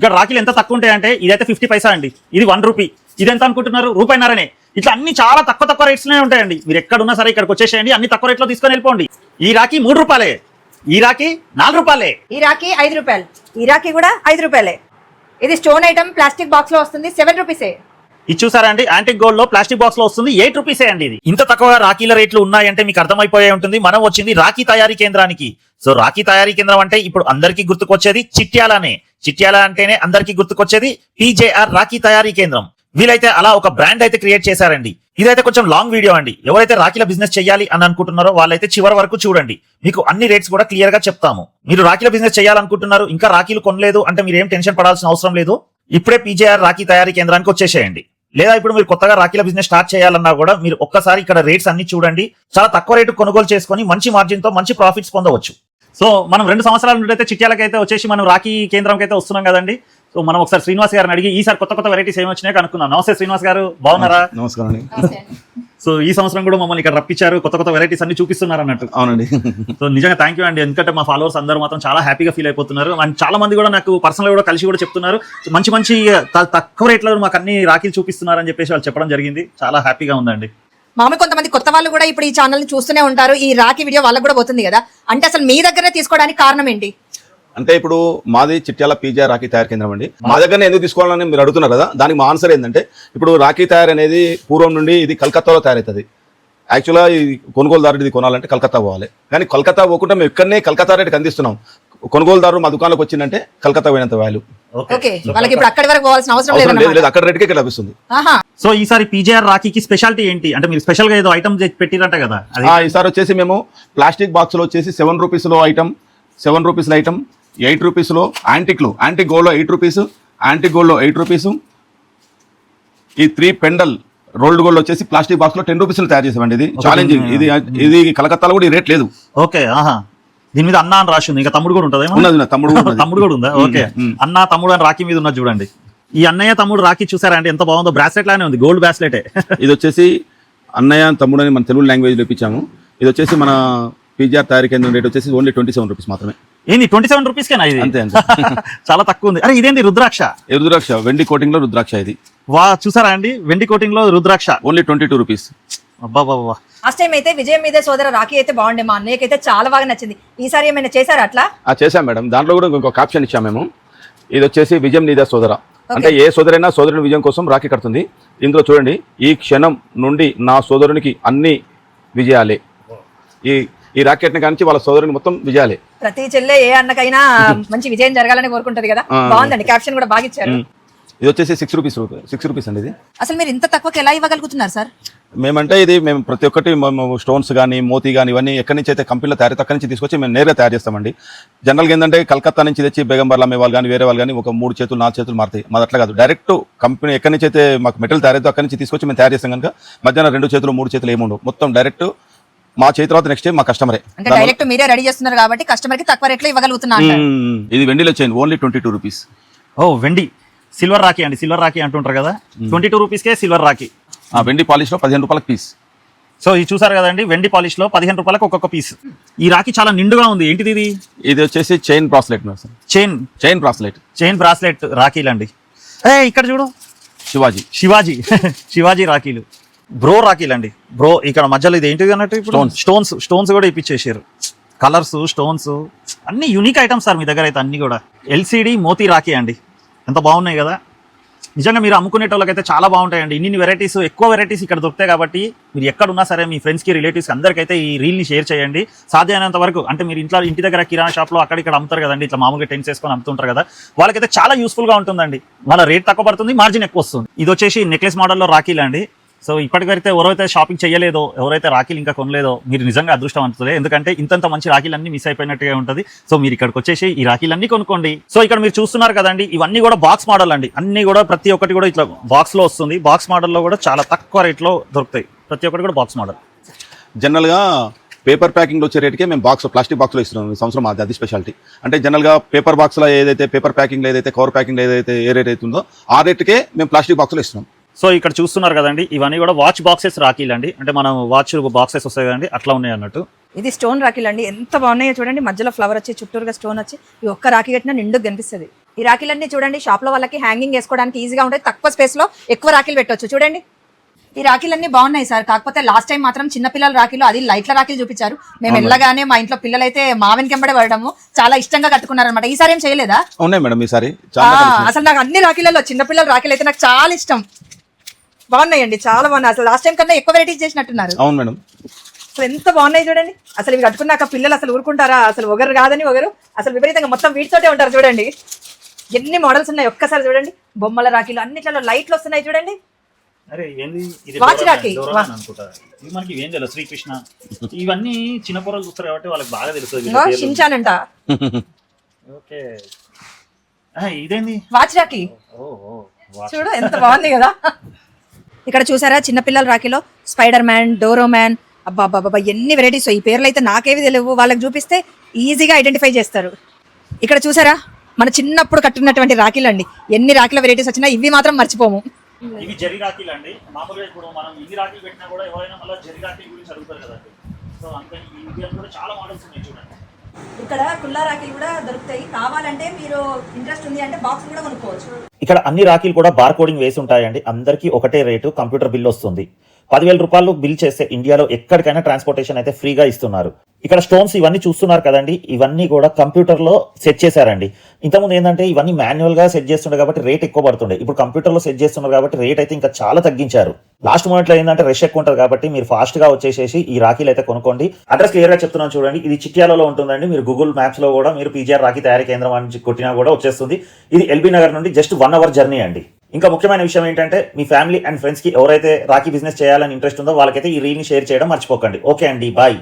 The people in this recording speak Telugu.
ఇక్కడ రాఖీలు ఎంత తక్కువ ఉంటాయంటే ఇదైతే 50 పైసా అండి, ఇది 1 రూపీ. ఇది ఎంత అనుకుంటున్నారు? రూపాయిన్నరనే. ఇట్లా అన్ని చాలా తక్కువ రేట్స్లోనే ఉంటాయండి. మీరు ఎక్కడున్నా సరే ఇక్కడికి వచ్చేసేయండి, అన్ని తక్కువ రేట్లో తీసుకొని వెళ్ళిపోండి. ఈ రాఖీ 3 రూపాయలే, ఈ రాఖీ 4 రూపాయలే, ఈ రాఖీ 5 రూపాయలు, ఈ రాఖీ కూడా 5 రూపాయలే. ఇది స్టోన్ ఐటమ్ ప్లాస్టిక్ బాక్స్ లో వస్తుంది, 7 రూపీసే. ఇది చూసారా అండి, యాంటిక్ గోల్డ్ లో ప్లాస్టిక్ బాక్స్ లో వస్తుంది, 8 రూపీసే అండి. ఇది ఇంత తక్కువ రాఖీల రేట్లు ఉన్నాయంటే మీకు అర్థమైపోయే ఉంటుంది. మనం వచ్చింది రాఖీ తయారీ కేంద్రానికి. సో రాఖీ తయారీ కేంద్రం అంటే ఇప్పుడు అందరికీ గుర్తుకొచ్చేది చిట్యాలనే. చిట్యాల అంటేనే అందరికీ గుర్తుకొచ్చేది పీజేఆర్ రాఖీ తయారీ కేంద్రం. వీలైతే అలా ఒక బ్రాండ్ అయితే క్రియేట్ చేశారండి. ఇదైతే కొంచెం లాంగ్ వీడియో అండి. ఎవరైతే రాఖీల బిజినెస్ చేయాలి అని అనుకుంటున్నారో వాళ్ళైతే చివరి వరకు చూడండి, మీకు అన్ని రేట్స్ కూడా క్లియర్ గా చెప్తాము. మీరు రాఖీల బిజినెస్ చేయాలనుకుంటున్నారు, ఇంకా రాఖీలు కొనలేదు అంటే మీరు ఏం టెన్షన్ పడాల్సిన అవసరం లేదు. ఇప్పుడే పీజేఆర్ రాఖీ తయారీ కేంద్రానికి వచ్చేసేయండి. లేదా ఇప్పుడు మీరు కొత్తగా రాఖీల బిజినెస్ స్టార్ట్ చేయాలన్నా కూడా మీరు ఒక్కసారి ఇక్కడ రేట్స్ అన్ని చూడండి. చాలా తక్కువ రేటు కొనుగోలు చేసుకుని మంచి మార్జిన్ తో మంచి ప్రాఫిట్స్ పొందవచ్చు. సో మనం 2 సంవత్సరాల నుండి అయితే చిట్యాలకైతే వచ్చేసి మనం రాఖీ కేంద్రంకి అయితే వస్తున్నాం కదండి. సో మనం ఒకసారి శ్రీనివాస్ గారిని అడిగి ఈసారి కొత్త వెరైటీస్ ఏమి వచ్చినాయి కనుక్కున్నాం. నమస్తే శ్రీనివాస్ గారు, బాగున్నారా? నమస్కారం అండి. సో ఈ సంవత్సరం కూడా మమ్మల్ని ఇక్కడ రప్పించారు, కొత్త వెరైటీస్ అన్ని చూపిస్తున్నారు అన్నట్టు. అవునండి. సో నిజంగా థ్యాంక్ యూ అండి. ఎందుకంటే మా ఫాలోవర్స్ అందరూ మాత్రం చాలా హ్యాపీగా ఫీల్ అయిపోతున్నారు. అండ్ చాలా మంది కూడా నాకు పర్సనల్ కూడా కలిసి కూడా చెప్తున్నారు, మంచి తక్కువ రేట్లో మాకు అన్ని రాఖీలు చూపిస్తున్నారు అని చెప్పేసి వాళ్ళు చెప్పడం జరిగింది. చాలా హ్యాపీగా ఉందండి. మామూలు కొంతమంది కొత్త వాళ్ళు కూడా ఇప్పుడు ఈ ఛానల్ ని చూస్తూనే ఉంటారు. ఈ రాఖీ వీడియో వాళ్ళకి కూడా పోతుంది కదా, అంటే అసలు మీ దగ్గరే తీసుకోవడానికి కారణం ఏంటి? అంటే ఇప్పుడు మాది చిట్యాల పీజేఆర్ రాఖీ తయారీ కేంద్రం అండి. మా దగ్గరనే ఎందుకు తీసుకోవాలని మీరు అడుగుతున్నారు కదా, దానికి మా ఆన్సర్ ఏంటంటే ఇప్పుడు రాఖీ తయారీ అనేది పూర్వం నుండి ఇది కలకత్తాలో తయారవుతుంది. యాక్చువల్గా ఈ కొనుగోలుదారుడు ఇది కొనాలంటే కలకత్తా పోవాలి, కానీ కలకత్తా పోకుండా మేము ఇక్కడనే కలకత్తా రేటుకి అందిస్తున్నాం. కొనుగోలుదారు మా దుకాణంలోకి వచ్చిందంటే కలకత్తా పోయినంత వాల్యూ. ఓకే, వాళ్ళకి ఇప్పుడు అక్కడి వరకు పోవాల్సిన అవసరం లేదు, అక్కడ రేటుకే ఇక్కడ లభిస్తుంది. సో ఈసారి పీజేఆర్ రాఖీకి స్పెషాలిటీ ఏంటి అంటే మీరు స్పెషల్ గా ఏదో ఐటమ్ పెట్టిరంట కదా? ఈసారి వచ్చేసి మేము ప్లాస్టిక్ బాక్స్ లో వచ్చేసి 7 రూపీస్లో ఐటమ్, 7 రూపీస్లో ఐటమ్, 8 రూపీస్లో యాంటిక్ గోల్డ్ లో 8 రూపీస్, యాంటిక్ గోల్డ్ లో 8 రూపీస్, ఈ 3 పెండల్ రోల్డ్ గోల్డ్ వచ్చేసి ప్లాస్టిక్ బాక్స్ లో 10 రూపీస్ తయారు చేసామండి. ఇది ఛాలెంజింగ్. ఇది కలకత్తాలో కూడా ఈ రేట్ లేదు. ఓకే, దీని మీద అన్న అని రాసి ఉంది. ఇంకా తమ్ముడు కూడా ఉంటుంది, తమ్ముడు కూడా ఉందా? ఓకే, అన్న తమ్ముడు అని రాఖీ మీద ఉన్నది చూడండి. ఈ అన్నయ్య తమ్ముడు రాఖీ చూసారా అంటే ఎంత బాగుందో, బ్రాస్లెట్ లానే ఉంది, గోల్డ్ బ్రాస్లెటే. ఇది వచ్చేసి అన్నయ్య తమ్ముడు అని మన తెలుగు లాంగ్వేజ్ లో ఇప్పించాము. ఇది వచ్చేసి మన పీజీఆర్ తయారీ కేంద్రం రేట్ వచ్చేసి ఓన్లీ 27 రూపీస్ మాత్రమే. ఏంది 27 రూపీస్కేనా ఇది? అంతే. చాలా తక్కువ ఉంది. అరే ఇదేంటి రుద్రాక్ష? వెండి కోటింగ్ లో రుద్రాక్ష. ఇది వా, చూసారా అండి, వెండి కోటింగ్ లో రుద్రాక్ష, ఓన్లీ 22 రూపీస్. అబ్బా. లాస్ట్ టైం అయితే విజయం మీదే సోదర రాఖీ అయితే బాగుండే, మా అన్నయ్యకి అయితే చాలా బాగా నచ్చింది. ఈసారి ఏమైనా చేశారా అట్లా? చేశాం మేడం. దాంట్లో కూడా ఇంకొక ఆప్షన్ ఇచ్చాము మేము. ఇది వచ్చేసి విజయం నీదే సోదర, అంటే ఏ సోదరైనా సోదరుని విజయం కోసం రాఖీ కడుతుంది. ఇందులో చూడండి, ఈ క్షణం నుండి నా సోదరునికి అన్ని విజయాలే. ఈ రాకెట్ని కానించి వాళ్ళ సోదరుని మొత్తం విజయాలే. ప్రతి చెల్లె ఏ అన్నకైనా మంచి విజయం జరగాలని కోరుకుంటది కదా. బాగుందండి, క్యాప్షన్ కూడా బాగా ఇచ్చారు. ఇది వచ్చేసి 6 రూపీస్ అండి. ఇది అసలు మీరు ఇంత తక్కువకి ఎలా ఇవ్వగలుగుతున్నారు సార్? మేమంటే మేము ప్రతి ఒక్కటి స్టోన్స్ కానీ మోతీ కానీ ఇవన్నీ ఎక్కడి నుంచి అయితే కంపెనీలో తయారు అక్కడి నుంచి తీసుకొచ్చి మేము నేరుగా తయారు చేస్తామండి. జనరల్గా ఏంటంటే కలకత్తా నుంచి తెచ్చి బేగంబర్లా అమ్మే వాళ్ళు కానీ వేరే వాళ్ళు కానీ ఒక 3 చేతులు 4 చేతులు మారుతాయి. మాది అట్లా కాదు, డైరెక్ట్ కంపెనీ ఎక్కడి నుంచి అయితే మాకు మెటీరియల్ తయారైతే అక్కడి నుంచి తీసుకొచ్చి మేము తయారు చేస్తాం. కనుక మధ్యాహ్నం 2 చేతులు 3 చేతులు ఏముండవు, మొత్తం డైరెక్ట్ మా చేతి తర్వాత నెక్స్ట్ డే మా కస్టమరే. అంటే డైరెక్ట్ మీరే రెడీ చేస్తున్నారు కాబట్టి కస్టమర్ కి తక్కువ రేట్లో ఇవ్వగలుగుతున్నారు. ఇది వెండిలో చైన్, ఓన్లీ 22 రూపీస్. ఓ వెండి, సిల్వర్ రాఖీ అండి. సిల్వర్ రాఖీ అంటుంటారు కదా, 22 రూపీస్కే సిల్వర్ రాఖీ. వెండి పాలిష్ లో 15 రూపాయలకు పీస్. సో ఇది చూసారు కదండి, వెండి పాలిష్ లో 15 రూపాయలకు ఒక్కొక్క పీస్. ఈ రాఖీ చాలా నిండుగా ఉంది. ఏంటిది ఇది? ఇది వచ్చేసి చైన్ బ్రాస్లెట్. చైన్ బ్రాస్లెట్ రాఖీలు అండి. ఇక్కడ చూడు, శివాజీ రాఖీలు, బ్రో రాఖీలు అండి. బ్రో ఇక్కడ మధ్యలో ఇది ఏంటిది అన్నట్టు ఇప్పుడు స్టోన్స్ కూడా ఇప్పించేసారు. కలర్స్, స్టోన్స్ అన్ని యూనిక్ ఐటమ్స్ సార్ మీ దగ్గర అయితే అన్ని కూడా. ఎల్సిడి మోతీ రాఖీ అండి, ఎంత బాగున్నాయి కదా. నిజంగా మీరు అమ్ముకునేటోళ్ళకైతే చాలా బాగుంటాయండి. ఇన్ని వెరైటీస్, ఎక్కువ వెరైటీస్ ఇక్కడ దొరుకుతాయి కాబట్టి మీరు ఎక్కడున్నా సరే మీ ఫ్రెండ్స్కి, రిలేటివ్స్కి అందరికైతే ఈ రీల్ని షేర్ చేయండి సాధ్యమైనంత వరకు. అంటే మీరు ఇంటి దగ్గర కిరాణా షాప్లో అక్కడ అమ్ముతారు కదండి, ఇట్లా మామూలుగా టెన్స్ వేసుకొని అమ్ముతుంటారు కదా, వాళ్ళకైతే చాలా యూస్ఫుల్గా ఉంటుందండి. వాళ్ళ రేట్ తక్కువ పడుతుంది, మార్జిన్ ఎక్కువ వస్తుంది. ఇది వచ్చేసి నెక్లెస్ మోడల్లో రాఖీలు అండి. సో ఇప్పటికైతే ఎవరైతే షాపింగ్ చేయలేదో, ఎవరైతే రాఖీలు ఇంకా కొనలేదో మీరు నిజంగా అదృష్టవంతులే. ఎందుకంటే ఇంత మంచి రాఖీలన్నీ మిస్ అయిపోయినట్టుగా ఉంటుంది. సో మీరు ఇక్కడికి వచ్చేసి ఈ రాఖీలన్నీ కొనుక్కోండి. సో ఇక్కడ మీరు చూస్తున్నారు కదండి, ఇవన్నీ కూడా బాక్స్ మోడల్ అండి. అన్ని కూడా ప్రతి ఒక్కటి కూడా ఇట్లా బాక్స్ లో వస్తుంది. బాక్స్ మోడల్లో కూడా చాలా తక్కువ రేట్లో దొరుకుతాయి. ప్రతి ఒక్కటి కూడా బాక్స్ మోడల్. జనరల్గా పేపర్ ప్యాకింగ్ వచ్చే రేట్కే మేము ప్లాస్టిక్ బాక్స్లో ఇస్తున్నాం. ఈ సంవత్సరం అది స్పెషాలిటీ. అంటే జనరల్గా పేపర్ బాక్స్లో ఏదైతే పేపర్ ప్యాకింగ్ ఏదైతే కవర్ ప్యాకింగ్ ఏదైతే ఏ రేట్ అవుతుందో ఆ రేట్కే మేము ప్లాస్టిక్ బాక్స్లో ఇస్తున్నాం. సో ఇక్కడ చూస్తున్నారు కదండి, ఇవన్నీ కూడా వాచ్ బాక్సెస్ రాఖీలు అండి. అంటే మనం వాచ్ బాక్సెస్ వస్తాయి కదండి, అట్లా ఉన్నాయి అన్నట్టు. ఇది స్టోన్ రాఖీలు అండి, ఎంత బాగున్నాయో చూడండి. మధ్యలో ఫ్లవర్ వచ్చి చుట్టూరుగా స్టోన్ వచ్చి ఈ ఒక్క రాఖీ కట్టినా నిండుగా కనిపిస్తుంది. ఈ రాఖీలన్నీ చూడండి షాప్ లో వాళ్ళకి హ్యాంగింగ్ వేసుకోవడానికి ఈజీగా ఉంటుంది, తక్కువ స్పేస్ లో ఎక్కువ రాఖీలు పెట్టొచ్చు. చూడండి ఈ రాఖీలన్నీ బాగున్నాయి సార్, కాకపోతే లాస్ట్ టైం మాత్రం చిన్నపిల్లల రాఖీలు అది లైట్ల రాఖీలు చూపించారు. మేము వెళ్ళగానే మా ఇంట్లో పిల్లలైతే మావిని కెంబడి పడడము చాలా ఇష్టంగా కట్టుకున్నారు అనమాట. ఈసారి ఏం చేయలేదా? ఉన్నాయి మేడం ఈసారి అసలు నాకు అన్ని రాఖీలలో చిన్నపిల్లల రాఖీలు అయితే నాకు చాలా ఇష్టం. బాగున్నాయండి, చాలా బాగున్నాయి. అసలు లాస్ట్ టైం కన్నా ఎక్కువ వెరైటీస్ చేసినట్టున్నారు. అవును మేడం, అసలు ఎంత బాగున్నాయి చూడండి. అసలు ఇవి కట్టుకున్నాక పిల్లలు అసలు ఊరుకుంటారా? అసలు ఒకరు కాదని ఒకరు అసలు విపరీతంగా మొత్తం వీటితోటే ఉంటారు. చూడండి ఎన్ని మోడల్స్ ఉన్నాయి ఒక్కసారి చూడండి. బొమ్మల రాఖీలు అన్నిట్లలో లైట్లు వస్తున్నాయి చూడండి. అరే ఏంది ఇది వాచ్ రాఖీ అనుకుంటా. ఇది మనకి ఏం తెలియదు, శ్రీకృష్ణ ఇవన్నీ చిన్న పొరలు చూస్తారు కాబట్టి వాళ్ళకి బాగా తెలుస్తుంది. షించానంట. ఓకే ఇదేంది వాచ్ రాఖీ చూడు ఎంత బాగుంది కదా. ఇక్కడ చూసారా చిన్నపిల్లల రాఖీలో స్పైడర్ మ్యాన్, డోరో మ్యాన్, అబ్బా అబ్బా ఎన్ని వెరైటీస్. ఈ పేర్లు అయితే నాకేవి తెలియవు, వాళ్ళకి చూపిస్తే ఈజీగా ఐడెంటిఫై చేస్తారు. ఇక్కడ చూసారా మన చిన్నప్పుడు కట్టుకున్నటువంటి రాఖీలు అండి. ఎన్ని రాఖీల వెరైటీస్ వచ్చినా ఇవి మాత్రం మర్చిపోము. ఇవి జరి రాఖీలు అండి. మామూలుగా ఇప్పుడు మనం ఇన్ని రాఖీలు పెట్టినా కూడా ఎవరైనా మళ్ళీ జరి రాఖీ గురించి అడుగుతారు కదండి. సో అందుకని ఈ కూడా చాలా మోడల్స్ ఉన్నాయి చూడండి. ఇక్కడ కుల్లా రాఖీలు కూడా దొరుకుతాయి, కావాలంటే మీరు ఇంట్రెస్ట్ ఉంది అంటే బాక్స్ కూడా కొనుక్కోవచ్చు. ఇక్కడ అన్ని రాఖీలు కూడా బార్ కోడింగ్ వేసి ఉంటాయండి. అందరికీ ఒకటే రేటు, కంప్యూటర్ బిల్ వస్తుంది. 10,000 రూపాయలు బిల్ చేస్తే ఇండియాలో ఎక్కడికైనా ట్రాన్స్పోర్టేషన్ అయితే ఫ్రీగా ఇస్తున్నారు. ఇక్కడ స్టోన్స్ ఇవన్నీ చూస్తున్నారు కదండి, ఇవన్నీ కూడా కంప్యూటర్ లో సెట్ చేశారండి. ఇంతకుముందు ఏంటంటే ఇవన్నీ మాన్యువల్ గా సెట్ చేస్తుండే కాబట్టి రేట్ ఎక్కువ పడుతుండే. ఇప్పుడు కంప్యూటర్ లో సెట్ చేస్తున్నారు కాబట్టి రేట్ అయితే ఇంకా చాలా తగ్గించారు. లాస్ట్ మూమెంట్ లో ఏంటంటే రష్ ఎక్కువ ఉంటుంది కాబట్టి మీరు ఫాస్ట్ గా వచ్చేసేసి ఈ రాఖీలు అయితే కొనుక్కోండి. అడ్రస్ క్లియర్ గా చెప్తున్నాను చూడండి. ఇది చిట్యాలలో ఉంటుందండి. మీరు గూగుల్ మ్యాప్స్ లో కూడా మీరు పీజీఆర్ రాఖీ తయారీ కేంద్రం అని కొట్టినా కూడా వచ్చేస్తుంది. ఇది ఎల్బీ నగర్ నుండి జస్ట్ 1 అవర్ జర్నీ అండి. ఇంకా ముఖ్యమైన విషయం ఏంటంటే మీ ఫ్యామిలీ అండ్ ఫ్రెండ్స్ కి ఎవరైతే రాఖీ బిజినెస్ చేయాలని ఇంట్రెస్ట్ ఉందో వాళ్ళకైతే ఈ రీల్ ని షేర్ చేయడం మర్చిపోకండి. ఓకే అండి, బాయ్.